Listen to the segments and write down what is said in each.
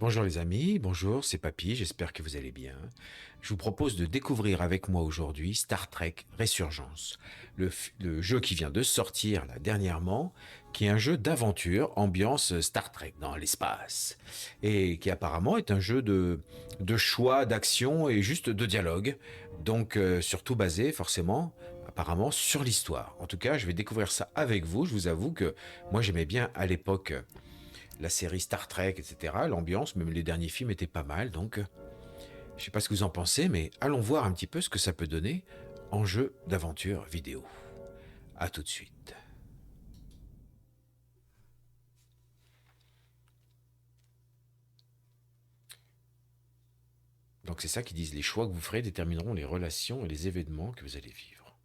Bonjour les amis, bonjour, c'est PaPy, j'espère que vous allez bien. Je vous propose de découvrir avec moi aujourd'hui Star Trek Resurgence, le jeu qui vient de sortir là, dernièrement, qui est un jeu d'aventure, ambiance Star Trek dans l'espace, et qui apparemment est un jeu de choix, d'action et juste de dialogue, donc surtout basé forcément apparemment sur l'histoire. En tout cas, je vais découvrir ça avec vous, je vous avoue que moi j'aimais bien à l'époque la série Star Trek, etc. L'ambiance, même les derniers films étaient pas mal, donc je sais pas ce que vous en pensez, mais allons voir un petit peu ce que ça peut donner en jeu d'aventure vidéo. A tout de suite. Donc c'est ça qu'ils disent, les choix que vous ferez détermineront les relations et les événements que vous allez vivre.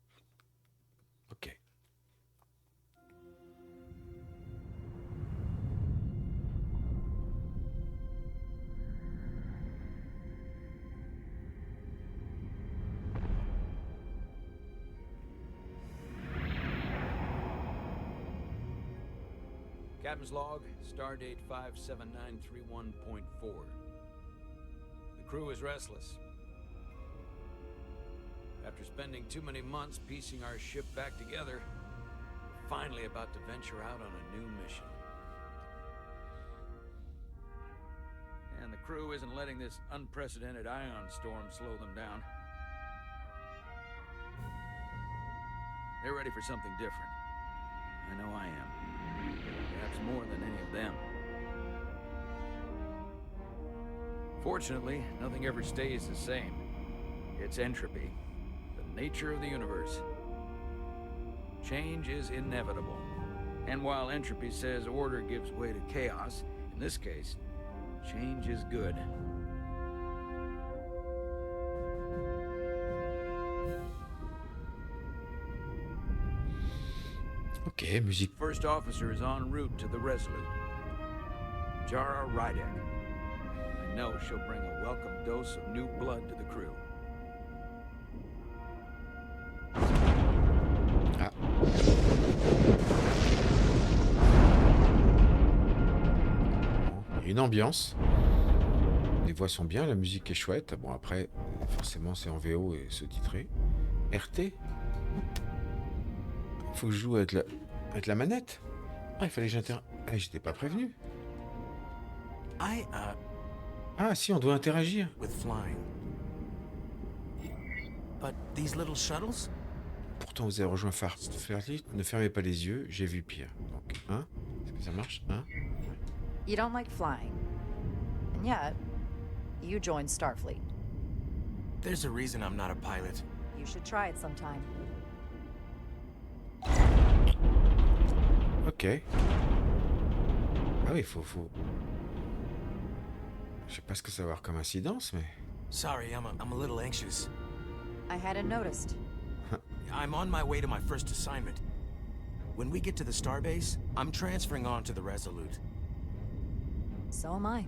Ok. Captain's log, stardate 57931.4. The crew is restless. After spending too many months piecing our ship back together, we're finally about to venture out on a new mission. And the crew isn't letting this unprecedented ion storm slow them down. They're ready for something different. I know I am. Perhaps more than any of them. Fortunately, nothing ever stays the same. It's entropy, the nature of the universe. Change is inevitable. And while entropy says order gives way to chaos, in this case, change is good. Ok, musique. First officer is en route to the Resolute. Jara Rydek. I know she'll bring a welcome dose of new blood to the crew. Ah. Il y a une ambiance. Les voix sont bien, la musique est chouette. Bon après, forcément c'est en VO et sous-titré. RT. Faut que je joue avec la manette. Ah, il fallait que Ah, j'étais pas prévenu. Ah, si, on doit interagir. With flying. But these little shuttles? Pourtant, vous avez rejoint Fairlight. Ne fermez pas les yeux, j'ai vu pire. Donc, hein? Est-ce que ça marche? Hein? You don't like flying. And yet, you joined Starfleet. There's a reason I'm not a pilot. You should try it sometime. Ok. Ah oui, faut... Je sais pas ce que ça va avoir comme incidence, mais... Sorry, I'm a little anxious. I hadn't noticed. I'm on my way to my first assignment. When we get to the starbase, I'm transferring on to the Resolute. So am I.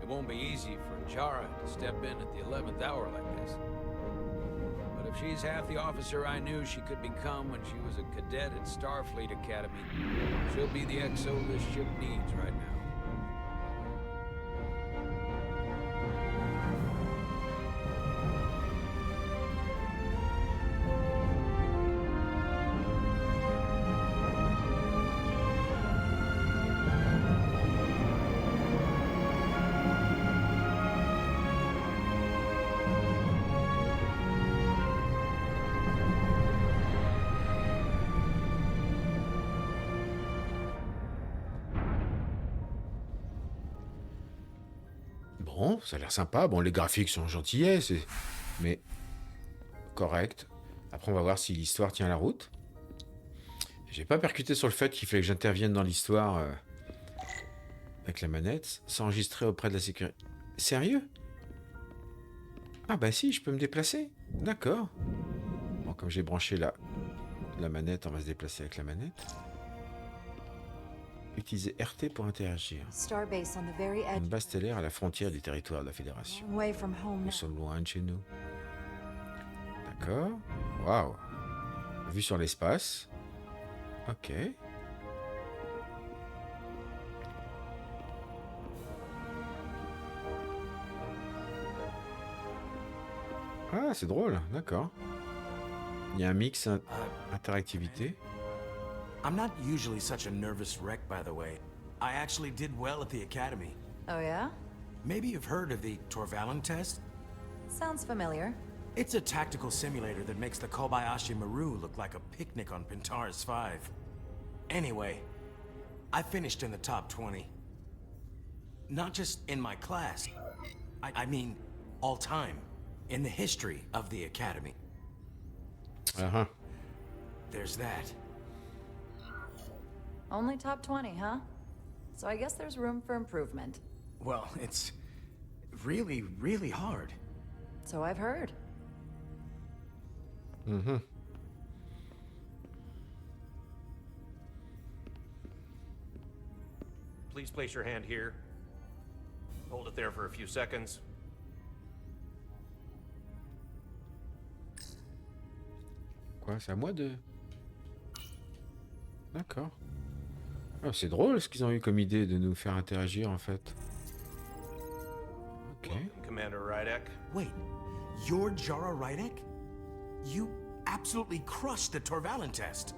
It won't be easy for Jara to step in at the 11th hour like this. But if she's half the officer I knew she could become when she was a cadet at Starfleet Academy, she'll be the XO this ship needs right now. Bon, ça a l'air sympa. Bon, les graphiques sont gentillets, mais correct. Après, on va voir si l'histoire tient la route. J'ai pas percuté sur le fait qu'il fallait que j'intervienne dans l'histoire avec la manette, s'enregistrer auprès de la sécurité. Sérieux? Ah bah si, je peux me déplacer. D'accord. Bon, comme j'ai branché la manette, on va se déplacer avec la manette. Utilisez RT pour interagir. Starbase on the very edge. Une base stellaire à la frontière du territoire de la Fédération. Away from home. Nous sommes loin de chez nous. D'accord. Waouh. Vue sur l'espace. Ok. Ah, c'est drôle, d'accord. Il y a un mix interactivité. I'm not usually such a nervous wreck, by the way. I actually did well at the academy. Oh, yeah? Maybe you've heard of the Torvalin test? Sounds familiar. It's a tactical simulator that makes the Kobayashi Maru look like a picnic on Pintaris 5. Anyway, I finished in the top 20. Not just in my class. I mean, all time. In the history of the academy. Uh-huh. There's that. Only top 20, huh? So I guess there's room for improvement. Well, it's really, really hard. So I've heard. Mm-hmm. Please place your hand here. Hold it there for a few seconds. Quoi, c'est à moi de... D'accord. Oh, c'est drôle ce qu'ils ont eu comme idée de nous faire interagir en fait. Ok. Welcome, Commander Rydek. Wait, you're Jara Rydek? You absolutely crushed the Torvalin test.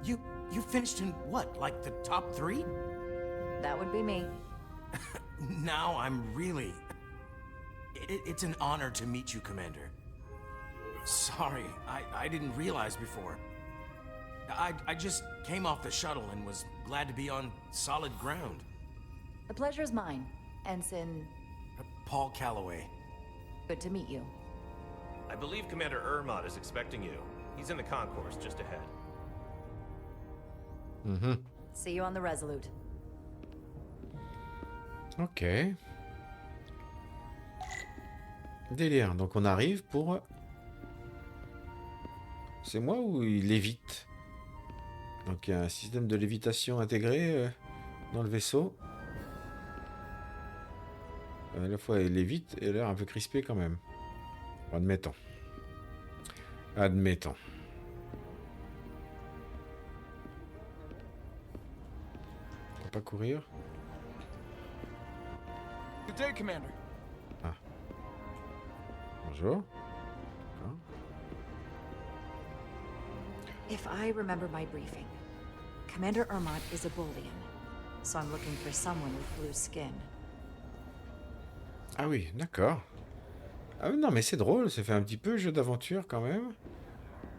You finished in what, like the top 3? That would be me. Now I'm really... It's an honor to meet you, Commander. Sorry, I didn't realize before. I just came off the shuttle and was glad to be on solid ground. The pleasure's mine, Ensign. Paul Calloway. Good to meet you. I believe Commander Ermot is expecting you. He's in the concourse just ahead. Mm-hmm. See you on the Resolute. Ok. Délire. Donc on arrive pour... C'est moi ou il lévite? Donc il y a un système de lévitation intégré dans le vaisseau. À la fois il lévite et l'air un peu crispé quand même. Admettons. Admettons. On peut pas courir. Good day, Commander. Ah. Bonjour. If I remember my briefing, Commander Ermot is a Bolian, so I'm looking for someone with blue skin. Ah oui, d'accord. Ah non, mais c'est drôle, ça fait un petit peu jeu d'aventure quand même.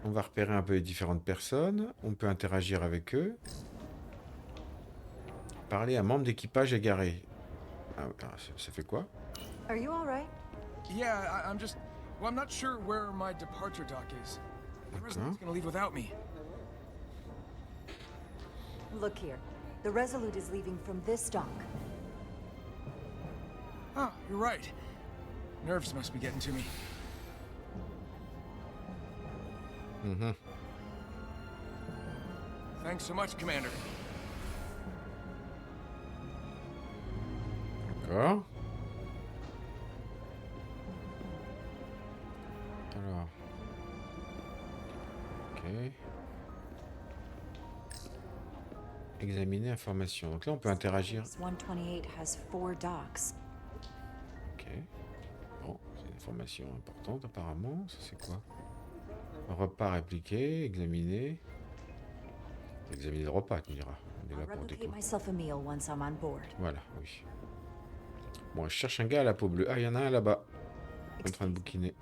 On va repérer un peu les différentes personnes, on peut interagir avec eux. Parler à un membre d'équipage égaré. Ah, ça fait quoi? Are you all right? Yeah, I'm just... Well, I'm not sure where my departure dock is. The Resolute's gonna leave without me. Look here. The Resolute is leaving from this dock. Oh, you're right. Nerves must be getting to me. Mhm. Thanks so much, Commander. D'accord. Alors. Ok. Examiner information. Donc là, on peut interagir. 128 has 4 docks. Ok. Bon, c'est une information importante apparemment. Ça, c'est quoi? Repas répliqué, examiner. Examiner le repas, tu me diras. On est là I'll pour replicate découvrir. myself a meal once I'm on board. Voilà, oui. Bon, je cherche un gars à la peau bleue. Ah, il y en a un là-bas. En train de bouquiner.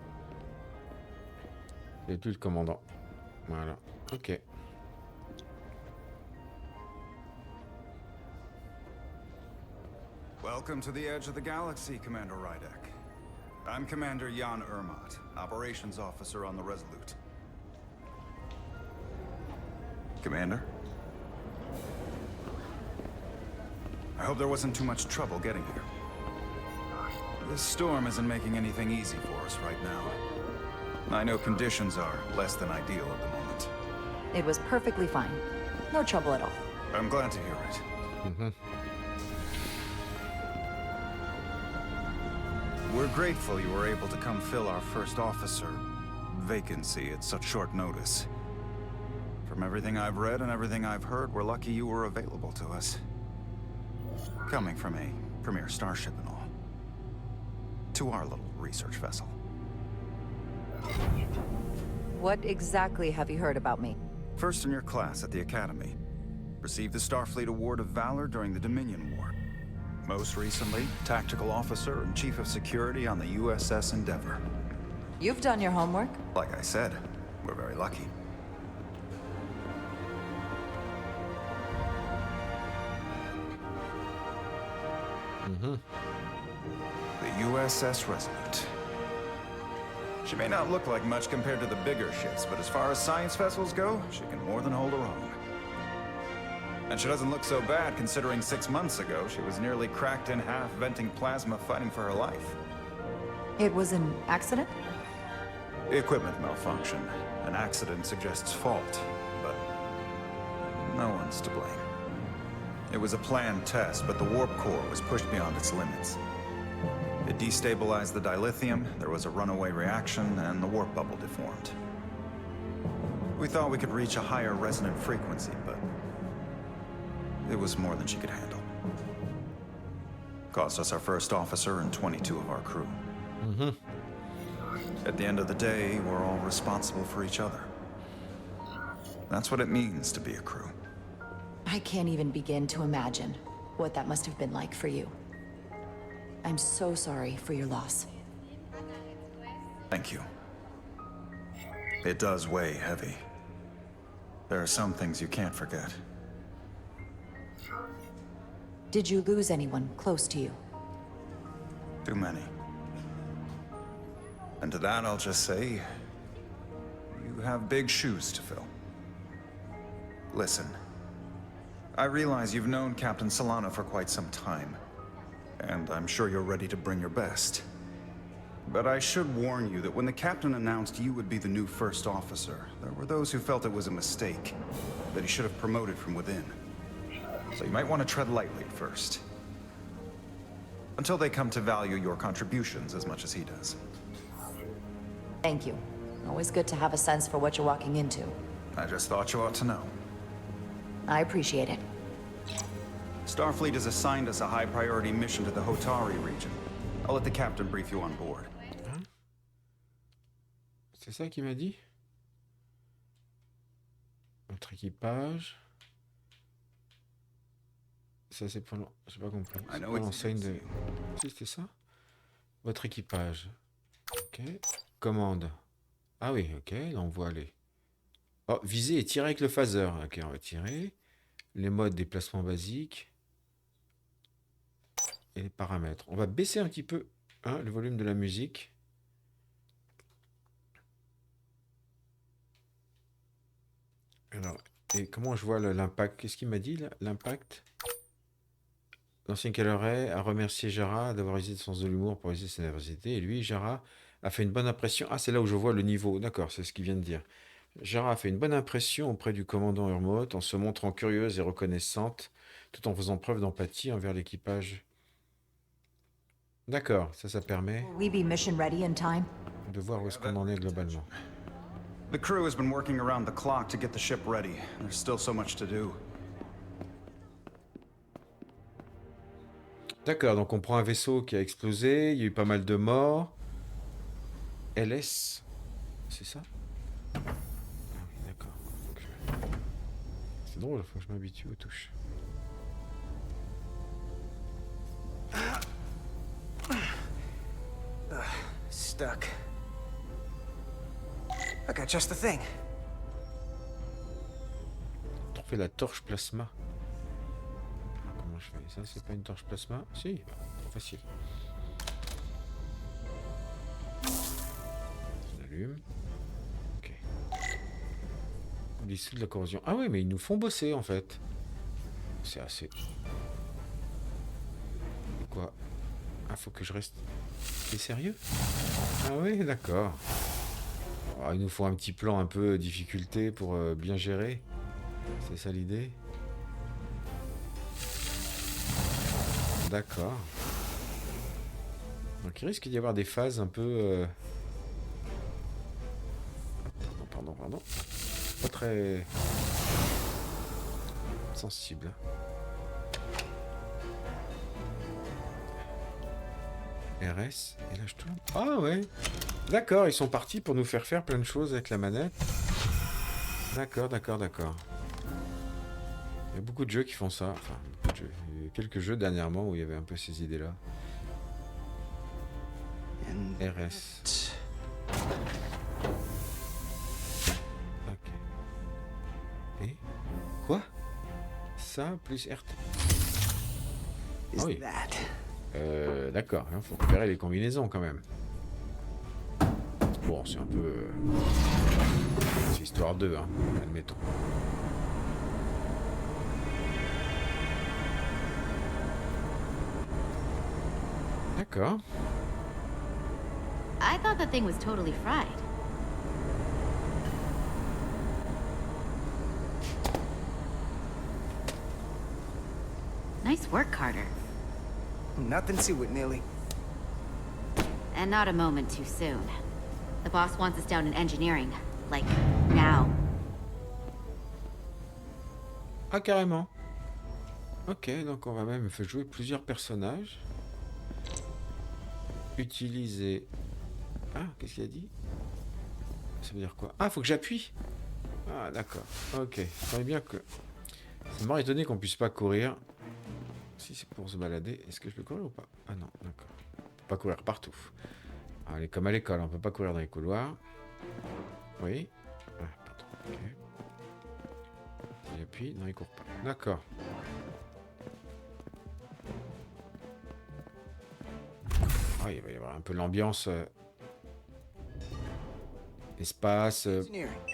C'est plus le commandant. Voilà. Ok. Welcome to the edge of the galaxy, Commander Rydek. I'm Commander Jan Ermot, Operations Officer on the Resolute. Commander? I hope there wasn't too much trouble getting here. This storm isn't making anything easy for us right now. I know conditions are less than ideal at the moment. It was perfectly fine. No trouble at all. I'm glad to hear it. Mhm. We're grateful you were able to come fill our first officer vacancy at such short notice. From everything I've read and everything I've heard, we're lucky you were available to us. Coming from a premier starship and all. To our little research vessel. What exactly have you heard about me? First in your class at the Academy. Received the Starfleet Award of Valor during the Dominion War. Most recently, Tactical Officer and Chief of Security on the USS Endeavour. You've done your homework? Like I said, we're very lucky. The USS Resolute. She may not look like much compared to the bigger ships, but as far as science vessels go, she can more than hold her own. And she doesn't look so bad considering 6 months ago she was nearly cracked in half, venting plasma, fighting for her life. It was an accident? The equipment malfunction. An accident suggests fault, but no one's to blame. It was a planned test, but the warp core was pushed beyond its limits. It destabilized the dilithium, there was a runaway reaction, and the warp bubble deformed. We thought we could reach a higher resonant frequency, but it was more than she could handle. Cost us our first officer and 22 of our crew. At the end of the day, we're all responsible for each other. That's what it means to be a crew. I can't even begin to imagine what that must have been like for you. I'm so sorry for your loss. Thank you. It does weigh heavy. There are some things you can't forget. Did you lose anyone close to you? Too many. And to that I'll just say, you have big shoes to fill. Listen, I realize you've known Captain Solano for quite some time, and I'm sure you're ready to bring your best. But I should warn you that when the captain announced you would be the new first officer, there were those who felt it was a mistake, that he should have promoted from within. So you might want to tread lightly at first, until they come to value your contributions as much as he does. Thank you. Always good to have a sense for what you're walking into. I just thought you ought to know. I appreciate it. Starfleet has assigned us a high-priority mission to the Hotari region. I'll let the captain brief you on board. Hein? C'est ça qu'il m'a dit? Notre équipage. Ça c'est pour... J'ai pas compris. C'est pas l'enseigne de... Si, c'était ça? Votre équipage. Ok. Commande. Ah oui, ok. Là on voit les... Oh, viser et tirer avec le phaser. Ok, on va tirer. Les modes déplacement basique. Et les paramètres. On va baisser un petit peu le volume de la musique. Alors, et comment je vois l'impact? Qu'est-ce qu'il m'a dit là? L'impact. L'ancien Caloret a remercié Jara d'avoir usé de sens de l'humour pour user sa nervosité. Et lui, Jara, a fait une bonne impression. Ah, c'est là où je vois le niveau. D'accord, c'est ce qu'il vient de dire. Jara a fait une bonne impression auprès du commandant Urmot en se montrant curieuse et reconnaissante, tout en faisant preuve d'empathie envers l'équipage. D'accord, ça permet Will we be mission ready in time? de voir où est-ce qu'on en est globalement. The crew has been working around the clock to get the ship ready. There's still so much to do. D'accord, donc on prend un vaisseau qui a explosé, il y a eu pas mal de morts. LS, c'est ça? Ah oui, d'accord. C'est drôle, il faut que je m'habitue aux touches. Stuck. I got just the thing. Trouver la torche plasma. Comment je fais? Ça, c'est pas une torche plasma? Si, trop facile. On allume. Ok. Dessous de la corrosion. Ah oui, mais ils nous font bosser en fait. C'est assez. Quoi? Ah, faut que je reste. T'es sérieux? Ah oui, d'accord. Oh, il nous faut un petit plan un peu difficulté pour bien gérer. C'est ça l'idée? D'accord. Donc il risque d'y avoir des phases un peu... Pardon. Pas très... sensible. RS, et là je tourne. Ah ouais. D'accord, ils sont partis pour nous faire plein de choses avec la manette. D'accord. Il y a beaucoup de jeux qui font ça. Enfin, beaucoup de jeux. Il y a quelques jeux dernièrement où il y avait un peu ces idées-là. RS. Ok. Et quoi? Ça plus RT. Ah oui. D'accord, il faut repérer les combinaisons quand même. Bon, c'est un peu... c'est histoire 2, hein, admettons. D'accord. I thought the thing was totally fried. Nice work, Carter. Nothing to it, Neely. And not a moment too soon. The boss wants us down in engineering. Like, now. Ah, carrément. Ok, donc on va même faire jouer plusieurs personnages. Utiliser... Ah, qu'est-ce qu'il a dit? Ça veut dire quoi? Ah, faut que j'appuie. Ah, d'accord. Ok, ça bien que... Ça m'a étonné qu'on puisse pas courir. Si c'est pour se balader, est-ce que je peux courir ou pas? Ah non, d'accord. On peut pas courir partout. Allez, comme à l'école, on peut pas courir dans les couloirs. Oui. Ah, pardon, ok. Il appuie, non, il court pas. D'accord. Ah, il va y avoir un peu l'ambiance... espace,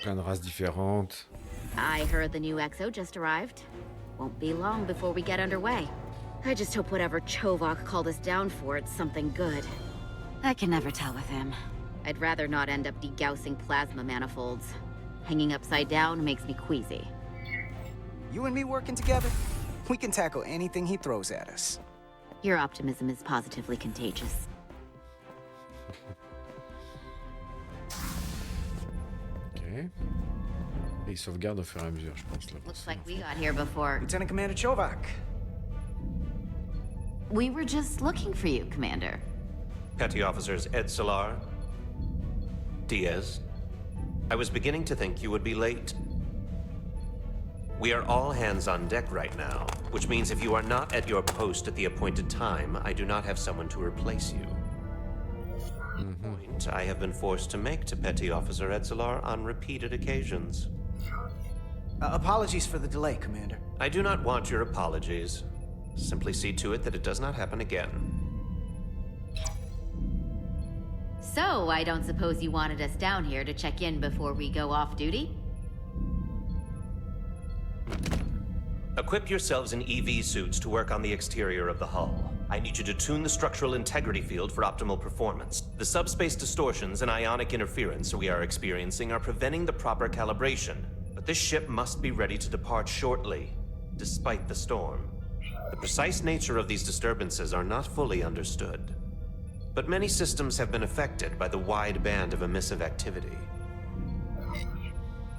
plein de races différentes. I heard the new XO just arrived. Won't be long before we get underway. I just hope whatever Chovak called us down for, it's something good. I can never tell with him. I'd rather not end up degaussing plasma manifolds. Hanging upside down makes me queasy. You and me working together, we can tackle anything he throws at us. Your optimism is positively contagious. Ok. Et il sauvegarde au fur et à mesure, je pense. Là, Looks like we got here before. Lieutenant Commander Chovak. We were just looking for you, Commander. Petty Officers Edsalar, Diaz. I was beginning to think you would be late. We are all hands on deck right now, which means if you are not at your post at the appointed time, I do not have someone to replace you. Point I have been forced to make to Petty Officer Edsalar on repeated occasions. Apologies for the delay, Commander. I do not want your apologies. Simply see to it that it does not happen again. So, I don't suppose you wanted us down here to check in before we go off duty? Equip yourselves in EV suits to work on the exterior of the hull. I need you to tune the structural integrity field for optimal performance. The subspace distortions and ionic interference we are experiencing are preventing the proper calibration. But this ship must be ready to depart shortly, despite the storm. The precise nature of these disturbances are not fully understood. But many systems have been affected by the wide band of emissive activity.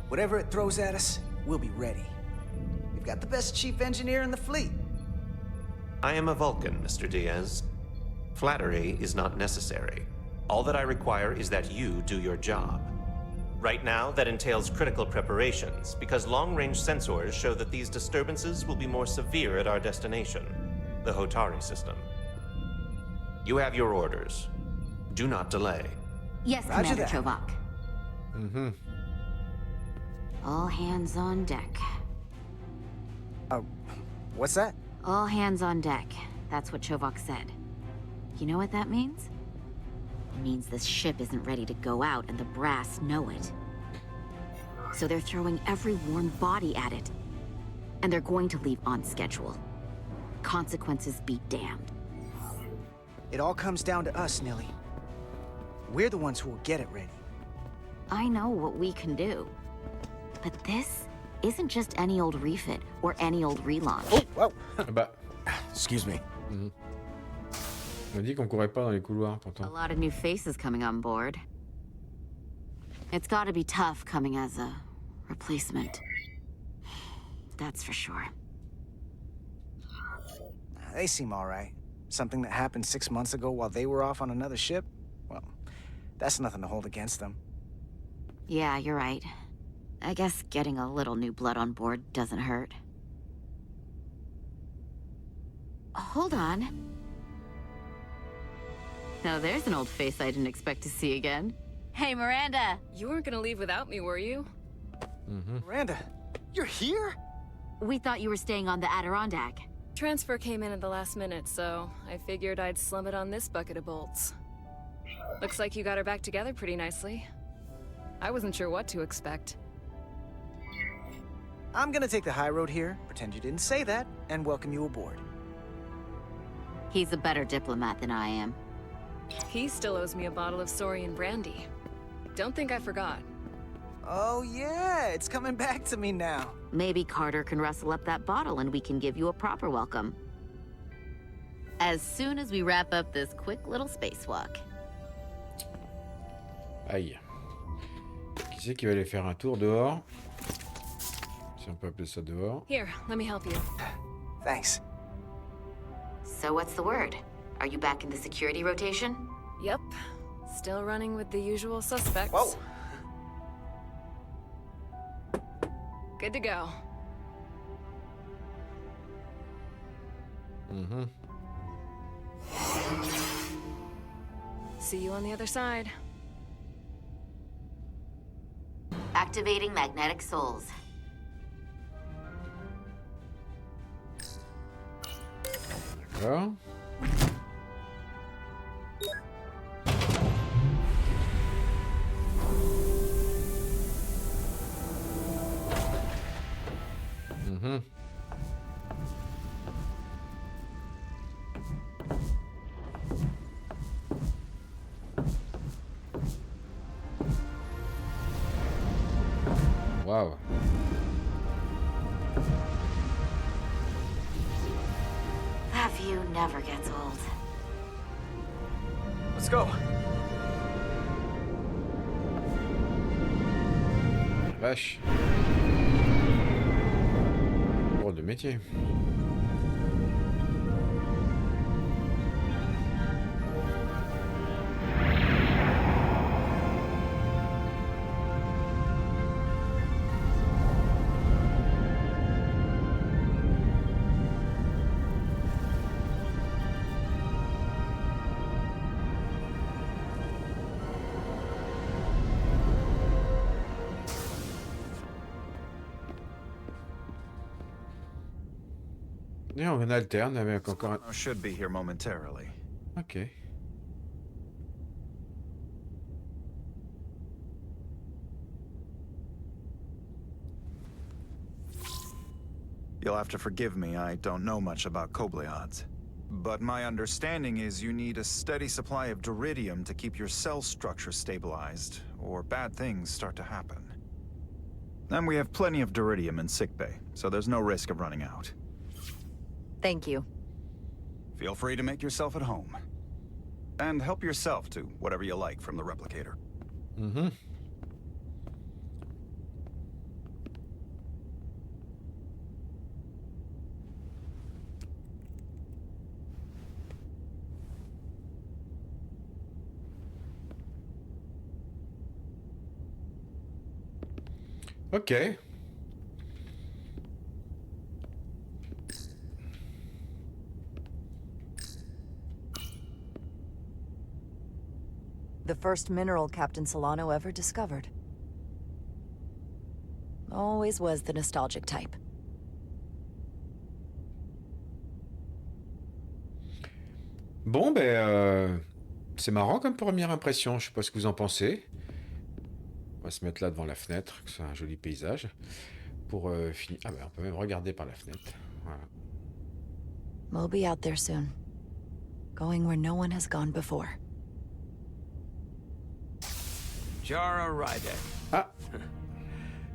Whatever it throws at us, we'll be ready. We've got the best chief engineer in the fleet. I am a Vulcan, Mr. Diaz. Flattery is not necessary. All that I require is that you do your job. Right now, that entails critical preparations, because long-range sensors show that these disturbances will be more severe at our destination, the Hotari system. You have your orders. Do not delay. Yes, Roger Commander that. Chovak. All hands on deck. What's that? All hands on deck. That's what Chovak said. You know what that means? It means this ship isn't ready to go out and the brass know it. So they're throwing every warm body at it. And they're going to leave on schedule. Consequences be damned. It all comes down to us, Nilly. We're the ones who will get it ready. I know what we can do. But this isn't just any old refit or any old relaunch. Oh, whoa. Bah, Excuse me. on m'a dit qu'on courait pas dans les couloirs, A pourtant. lot of new faces coming on board. It's gotta be tough coming as a replacement. That's for sure. They seem all right. Something that happened 6 months ago while they were off on another ship? Well, that's nothing to hold against them. Yeah, you're right. I guess getting a little new blood on board doesn't hurt. Hold on. Now there's an old face I didn't expect to see again. Hey, Miranda! You weren't gonna leave without me, were you? Miranda, you're here? We thought you were staying on the Adirondack. Transfer came in at the last minute, so I figured I'd slum it on this bucket of bolts. Looks like you got her back together pretty nicely. I wasn't sure what to expect. I'm gonna take the high road here, pretend you didn't say that, and welcome you aboard. He's a better diplomat than I am. He still owes me a bottle of Saurian brandy. Don't think I forgot. Oh yeah, it's coming back to me now. Maybe Carter can rustle up that bottle and we can give you a proper welcome. As soon as we wrap up this quick little spacewalk. Aïe. Qui c'est qui va aller faire un tour dehors? Si on peut appeler ça dehors. Here, let me help you. Thanks. So what's the word? Are you back in the security rotation? Yep. Still running with the usual suspects. Whoa! Good to go. See you on the other side. Activating magnetic souls. D'accord. Wow. That view never gets old. Let's go. Vache. Drôle de métier. Et on alterne avec encore un... I should be here momentarily. Ok. You'll have to forgive me, I don't know much about Kobleods. But my understanding is you need a steady supply of duridium to keep your cell structure stabilized, or bad things start to happen. And we have plenty of duridium in sickbay, so there's no risk of running out. Thank you. Feel free to make yourself at home. And help yourself to whatever you like from the replicator. Ok. The first mineral Captain Solano ever discovered. Always was the nostalgic type. Bon, ben, c'est marrant comme première impression. Je sais pas ce que vous en pensez. On va se mettre là devant la fenêtre, que c'est un joli paysage. Pour finir. Ah ben, on peut même regarder par la fenêtre. Voilà. We'll be out there soon. Going where no one has gone before. Jara Rydek. Ah,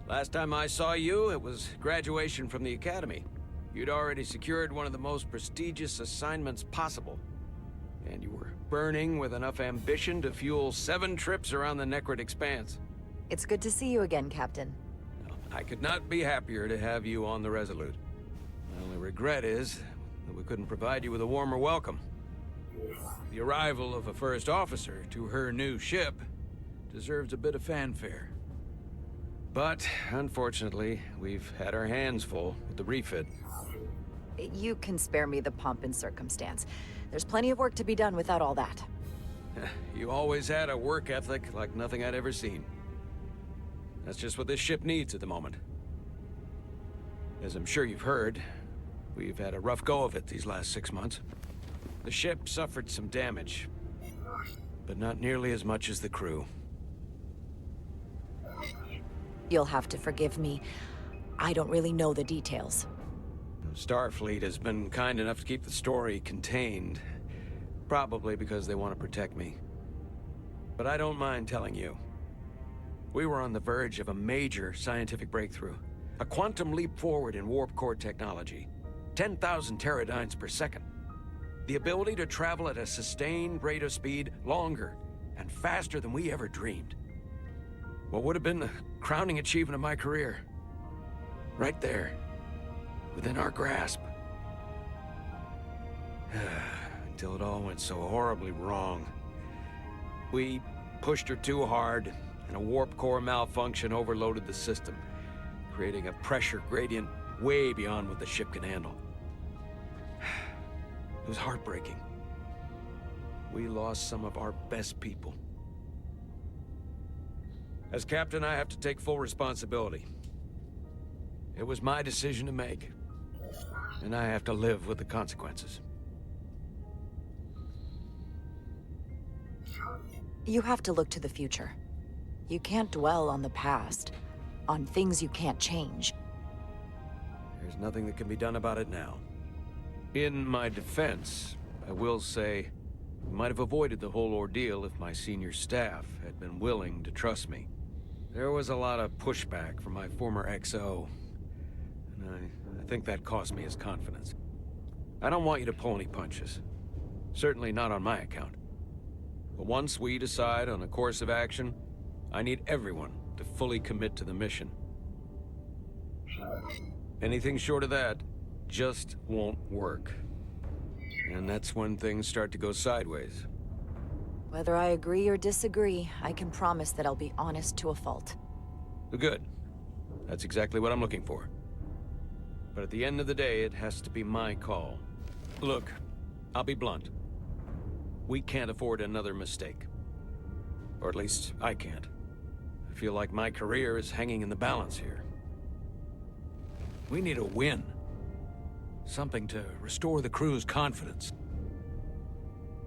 Last time I saw you, it was graduation from the academy. You'd already secured one of the most prestigious assignments possible. And you were burning with enough ambition to fuel 7 trips around the Necrid Expanse. It's good to see you again, Captain. I could not be happier to have you on the Resolute. My only regret is that we couldn't provide you with a warmer welcome. The arrival of a first officer to her new ship deserves a bit of fanfare. But, unfortunately, we've had our hands full with the refit. You can spare me the pomp and circumstance. There's plenty of work to be done without all that. You always had a work ethic like nothing I'd ever seen. That's just what this ship needs at the moment. As I'm sure you've heard, we've had a rough go of it these last 6 months. The ship suffered some damage, but not nearly as much as the crew. You'll have to forgive me. I don't really know the details. Starfleet has been kind enough to keep the story contained, probably because they want to protect me. But I don't mind telling you. We were on the verge of a major scientific breakthrough. A quantum leap forward in warp core technology. 10,000 teradynes per second. The ability to travel at a sustained rate of speed longer and faster than we ever dreamed. What would have been the crowning achievement of my career. Right there. Within our grasp. Until it all went so horribly wrong. We pushed her too hard, and a warp core malfunction overloaded the system, creating a pressure gradient way beyond what the ship can handle. It was heartbreaking. We lost some of our best people. As captain, I have to take full responsibility. It was my decision to make, and I have to live with the consequences. You have to look to the future. You can't dwell on the past, on things you can't change. There's nothing that can be done about it now. In my defense, I will say, we might have avoided the whole ordeal if my senior staff had been willing to trust me. There was a lot of pushback from my former XO, and I think that cost me his confidence. I don't want you to pull any punches. Certainly not on my account. But once we decide on a course of action, I need everyone to fully commit to the mission. Anything short of that just won't work. And that's when things start to go sideways. Whether I agree or disagree, I can promise that I'll be honest to a fault. Good. That's exactly what I'm looking for. But at the end of the day, it has to be my call. Look, I'll be blunt. We can't afford another mistake. Or at least, I can't. I feel like my career is hanging in the balance here. We need a win. Something to restore the crew's confidence.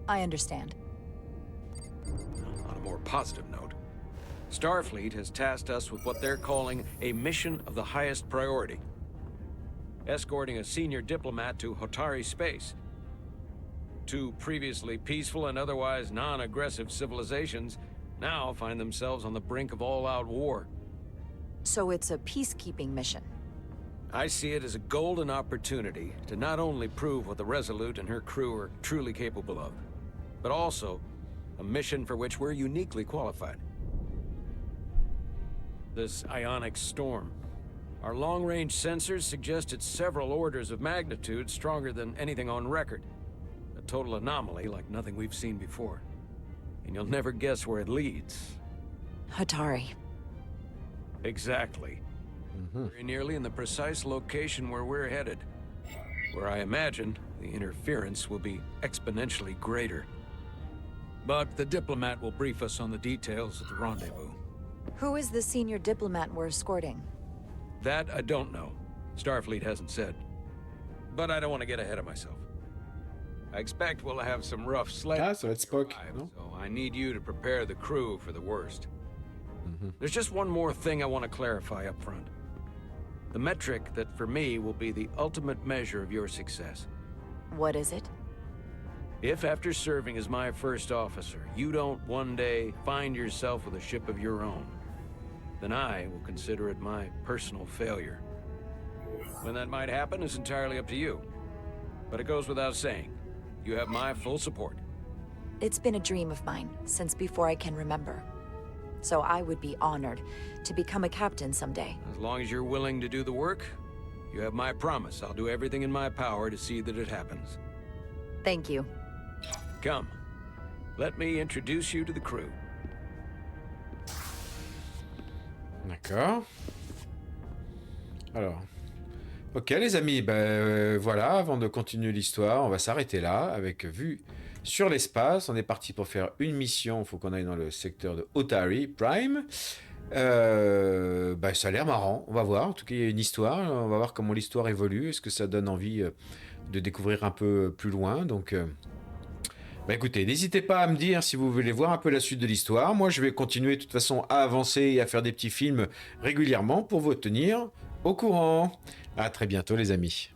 I understand. On a more positive note, Starfleet has tasked us with what they're calling a mission of the highest priority. Escorting a senior diplomat to Hotari space. Two previously peaceful and otherwise non-aggressive civilizations now find themselves on the brink of all-out war. So it's a peacekeeping mission. I see it as a golden opportunity to not only prove what the Resolute and her crew are truly capable of, but also a mission for which we're uniquely qualified. This ionic storm. Our long-range sensors suggest it's several orders of magnitude stronger than anything on record. A total anomaly like nothing we've seen before. And you'll never guess where it leads. Hotari. Exactly. Very nearly in the precise location where we're headed. Where I imagine the interference will be exponentially greater. But the diplomat will brief us on the details at the rendezvous. Who is the senior diplomat we're escorting? That I don't know. Starfleet hasn't said. But I don't want to get ahead of myself. I expect we'll have some rough sledding. Ah, ça va être Spock, So I need you to prepare the crew for the worst. There's just one more thing I want to clarify up front. The metric that for me will be the ultimate measure of your success. What is it? If after serving as my first officer, you don't one day find yourself with a ship of your own, then I will consider it my personal failure. When that might happen is entirely up to you. But it goes without saying, you have my full support. It's been a dream of mine since before I can remember. So I would be honored to become a captain someday. As long as you're willing to do the work, you have my promise. I'll do everything in my power to see that it happens. Thank you. Come. Let me introduce you to the crew. D'accord. Alors. Ok les amis, voilà, avant de continuer l'histoire, on va s'arrêter là, avec vue sur l'espace. On est parti pour faire une mission, il faut qu'on aille dans le secteur de Otari Prime. Ça a l'air marrant, on va voir. En tout cas, il y a une histoire, on va voir comment l'histoire évolue. Est-ce que ça donne envie de découvrir un peu plus loin. Donc, écoutez, n'hésitez pas à me dire si vous voulez voir un peu la suite de l'histoire. Moi, je vais continuer de toute façon à avancer et à faire des petits films régulièrement pour vous tenir au courant. À très bientôt, les amis.